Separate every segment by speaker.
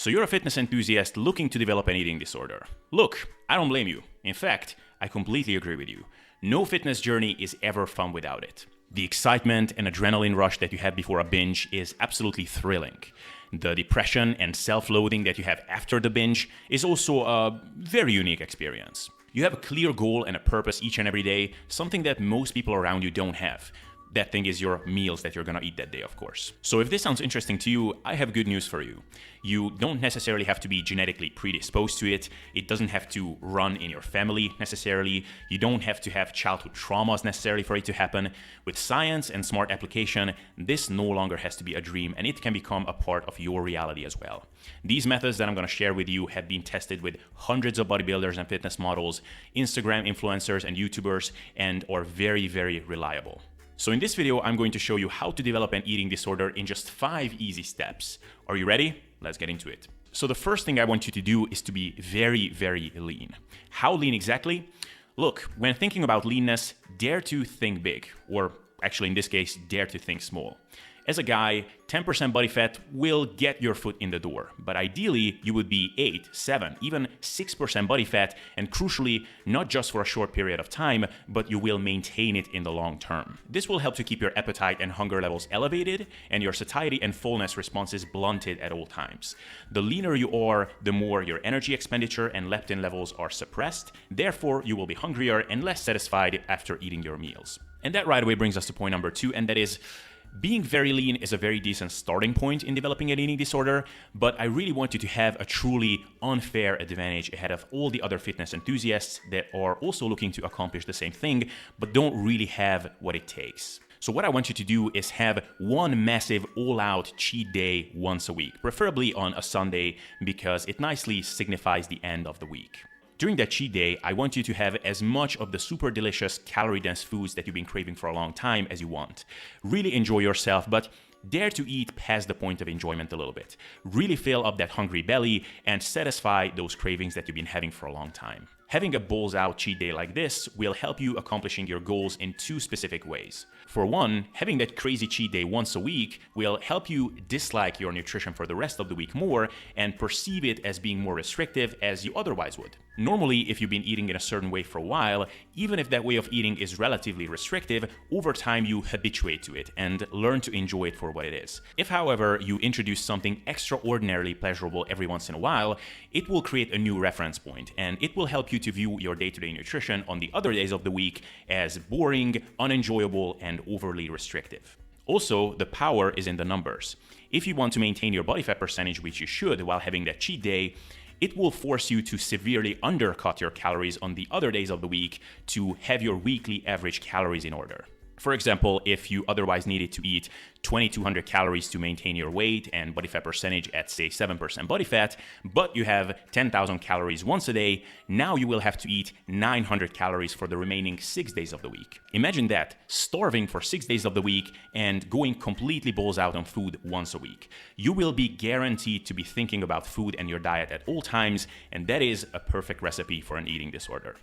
Speaker 1: So you're a fitness enthusiast looking to develop an eating disorder. Look, I don't blame you. In fact, I completely agree with you. No fitness journey is ever fun without it. The excitement and adrenaline rush that you have before a binge is absolutely thrilling. The depression and self-loathing that you have after the binge is also a very unique experience. You have a clear goal and a purpose each and every day, something that most people around you don't have. That thing is your meals that you're gonna eat that day, of course. So if this sounds interesting to you, I have good news for you. You don't necessarily have to be genetically predisposed to it. It doesn't have to run in your family necessarily. You don't have to have childhood traumas necessarily for it to happen. With science and smart application, this no longer has to be a dream, and it can become a part of your reality as well. These methods that I'm gonna share with you have been tested with hundreds of bodybuilders and fitness models, Instagram influencers and YouTubers, and are very, very reliable. So in this video, I'm going to show you how to develop an eating disorder in just 5 easy steps. Are you ready? Let's get into it. So the first thing I want you to do is to be very, very lean. How lean exactly? Look, when thinking about leanness, dare to think big, or actually in this case, dare to think small. As a guy, 10% body fat will get your foot in the door, but ideally you would be 8, 7, even 6% body fat, and crucially, not just for a short period of time, but you will maintain it in the long term. This will help to keep your appetite and hunger levels elevated, and your satiety and fullness responses blunted at all times. The leaner you are, the more your energy expenditure and leptin levels are suppressed, therefore you will be hungrier and less satisfied after eating your meals. And that right away brings us to point number 2, and that is, being very lean is a very decent starting point in developing an eating disorder, but I really want you to have a truly unfair advantage ahead of all the other fitness enthusiasts that are also looking to accomplish the same thing, but don't really have what it takes. So what I want you to do is have one massive all-out cheat day once a week, preferably on a Sunday, because it nicely signifies the end of the week. During that cheat day, I want you to have as much of the super delicious calorie-dense foods that you've been craving for a long time as you want. Really enjoy yourself, but dare to eat past the point of enjoyment a little bit. Really fill up that hungry belly and satisfy those cravings that you've been having for a long time. Having a balls-out cheat day like this will help you accomplishing your goals in 2 specific ways. For one, having that crazy cheat day once a week will help you dislike your nutrition for the rest of the week more and perceive it as being more restrictive as you otherwise would. Normally, if you've been eating in a certain way for a while, even if that way of eating is relatively restrictive, over time you habituate to it and learn to enjoy it for what it is. If, however, you introduce something extraordinarily pleasurable every once in a while, it will create a new reference point, and it will help you to view your day-to-day nutrition on the other days of the week as boring, unenjoyable, and overly restrictive. Also, the power is in the numbers. If you want to maintain your body fat percentage, which you should while having that cheat day, it will force you to severely undercut your calories on the other days of the week to have your weekly average calories in order. For example, if you otherwise needed to eat 2,200 calories to maintain your weight and body fat percentage at, say, 7% body fat, but you have 10,000 calories once a day, now you will have to eat 900 calories for the remaining 6 days of the week. Imagine that, starving for 6 days of the week and going completely balls out on food once a week. You will be guaranteed to be thinking about food and your diet at all times, and that is a perfect recipe for an eating disorder.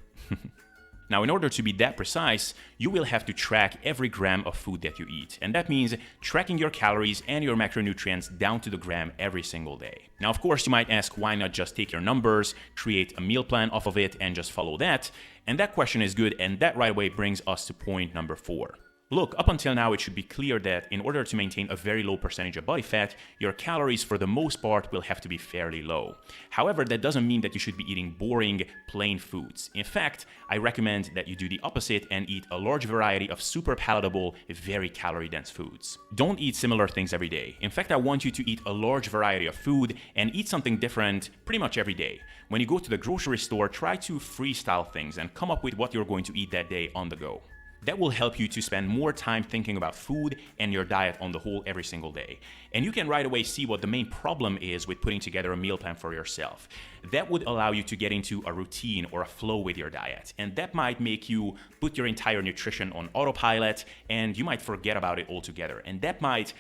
Speaker 1: Now, in order to be that precise, you will have to track every gram of food that you eat. And that means tracking your calories and your macronutrients down to the gram every single day. Now, of course, you might ask, why not just take your numbers, create a meal plan off of it, and just follow that? And that question is good, and that right away brings us to point number 4. Look, up until now, it should be clear that in order to maintain a very low percentage of body fat, your calories for the most part will have to be fairly low. However, that doesn't mean that you should be eating boring, plain foods. In fact, I recommend that you do the opposite and eat a large variety of super palatable, very calorie-dense foods. Don't eat similar things every day. In fact, I want you to eat a large variety of food and eat something different pretty much every day. When you go to the grocery store, try to freestyle things and come up with what you're going to eat that day on the go. That will help you to spend more time thinking about food and your diet on the whole every single day. And you can right away see what the main problem is with putting together a meal plan for yourself. That would allow you to get into a routine or a flow with your diet. And that might make you put your entire nutrition on autopilot and you might forget about it altogether. And that might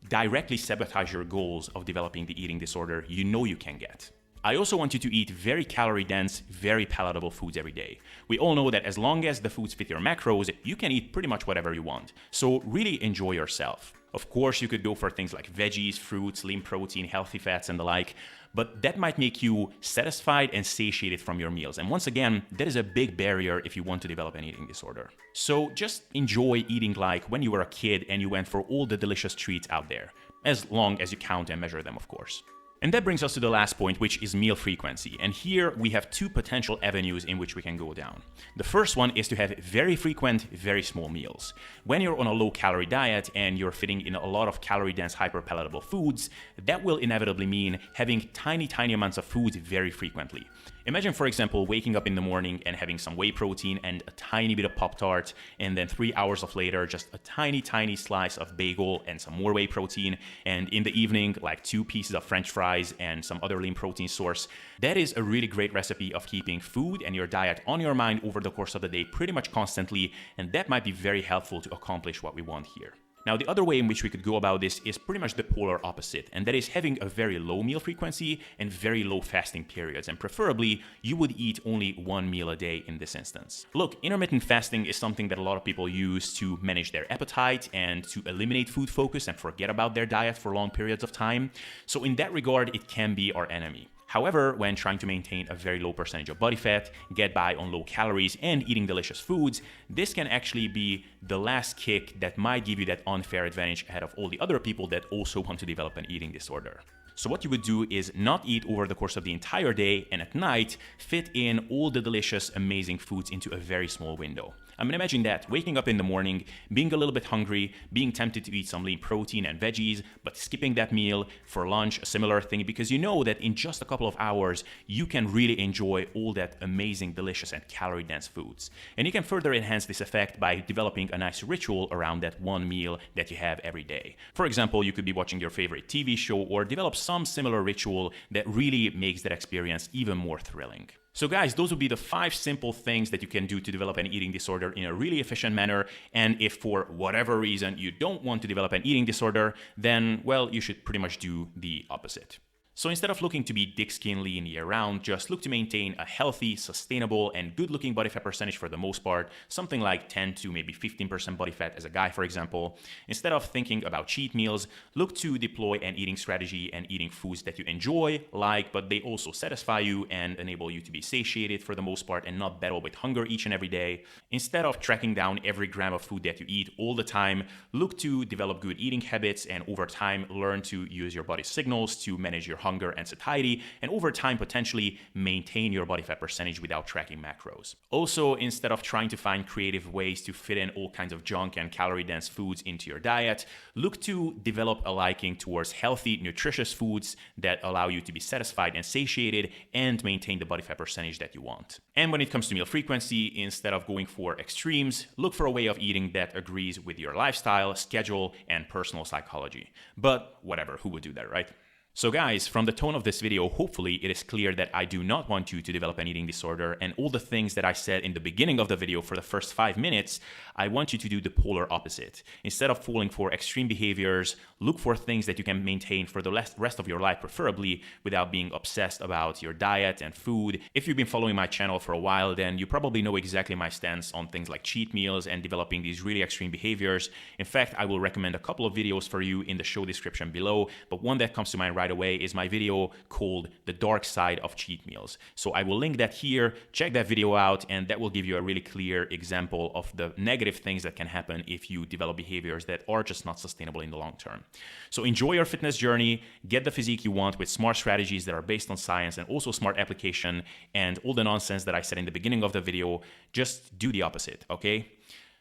Speaker 1: directly sabotage your goals of developing the eating disorder you know you can get. I also want you to eat very calorie-dense, very palatable foods every day. We all know that as long as the foods fit your macros, you can eat pretty much whatever you want. So really enjoy yourself. Of course, you could go for things like veggies, fruits, lean protein, healthy fats, and the like. but that might make you satisfied and satiated from your meals. And once again, that is a big barrier if you want to develop an eating disorder. So just enjoy eating like when you were a kid and you went for all the delicious treats out there, as long as you count and measure them, of course. And that brings us to the last point, which is meal frequency. And here we have two potential avenues in which we can go down. The first one is to have very frequent, very small meals. When you're on a low-calorie diet and you're fitting in a lot of calorie-dense, hyper-palatable foods, that will inevitably mean having tiny amounts of food very frequently. Imagine, for example, waking up in the morning and having some whey protein and a tiny bit of Pop-Tart, and then 3 hours later, just a tiny slice of bagel and some more whey protein, and in the evening, like 2 pieces of French fries and some other lean protein source. That is a really great recipe of keeping food and your diet on your mind over the course of the day pretty much constantly, and that might be very helpful to accomplish what we want here. Now, the other way in which we could go about this is pretty much the polar opposite, and that is having a very low meal frequency and very low fasting periods, and preferably you would eat only 1 meal a day in this instance. Look, intermittent fasting is something that a lot of people use to manage their appetite and to eliminate food focus and forget about their diet for long periods of time. So in that regard, it can be our enemy. However, when trying to maintain a very low percentage of body fat, get by on low calories, and eating delicious foods, this can actually be the last kick that might give you that unfair advantage ahead of all the other people that also want to develop an eating disorder. So what you would do is not eat over the course of the entire day, and at night, fit in all the delicious, amazing foods into a very small window. I mean, imagine that, waking up in the morning, being a little bit hungry, being tempted to eat some lean protein and veggies, but skipping that meal. For lunch, a similar thing, because you know that in just a couple of hours, you can really enjoy all that amazing, delicious, and calorie-dense foods. And you can further enhance this effect by developing a nice ritual around that one meal that you have every day. For example, you could be watching your favorite TV show or develop some similar ritual that really makes that experience even more thrilling. So guys, those would be the 5 simple things that you can do to develop an eating disorder in a really efficient manner. And if for whatever reason you don't want to develop an eating disorder, then, well, you should pretty much do the opposite. So instead of looking to be thick skin lean year round, just look to maintain a healthy, sustainable, and good looking body fat percentage for the most part, something like 10 to maybe 15% body fat as a guy, for example. Instead of thinking about cheat meals, look to deploy an eating strategy and eating foods that you enjoy, like, but they also satisfy you and enable you to be satiated for the most part and not battle with hunger each and every day. Instead of tracking down every gram of food that you eat all the time, look to develop good eating habits and over time learn to use your body's signals to manage your hunger and satiety, and over time potentially maintain your body fat percentage without tracking macros. Also, instead of trying to find creative ways to fit in all kinds of junk and calorie-dense foods into your diet, look to develop a liking towards healthy, nutritious foods that allow you to be satisfied and satiated and maintain the body fat percentage that you want. And when it comes to meal frequency, instead of going for extremes, look for a way of eating that agrees with your lifestyle, schedule, and personal psychology. But whatever, who would do that, right? So guys, from the tone of this video, hopefully it is clear that I do not want you to develop an eating disorder, and all the things that I said in the beginning of the video for the first 5 minutes, I want you to do the polar opposite. Instead of falling for extreme behaviors, look for things that you can maintain for the rest of your life, preferably without being obsessed about your diet and food. If you've been following my channel for a while, then you probably know exactly my stance on things like cheat meals and developing these really extreme behaviors. In fact, I will recommend a couple of videos for you in the show description below, but one that comes to mind right away is my video called The Dark Side of Cheat Meals. So I will link that here, check that video out, and that will give you a really clear example of the negative things that can happen if you develop behaviors that are just not sustainable in the long term. So enjoy your fitness journey, get the physique you want with smart strategies that are based on science and also smart application, and all the nonsense that I said in the beginning of the video, just do the opposite, okay?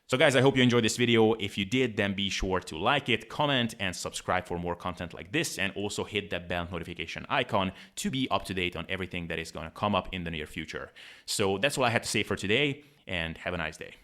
Speaker 1: So guys, I hope you enjoyed this video. If you did, then be sure to like it, comment, and subscribe for more content like this, and also hit that bell notification icon to be up to date on everything that is going to come up in the near future. So that's all I had to say for today, and have a nice day.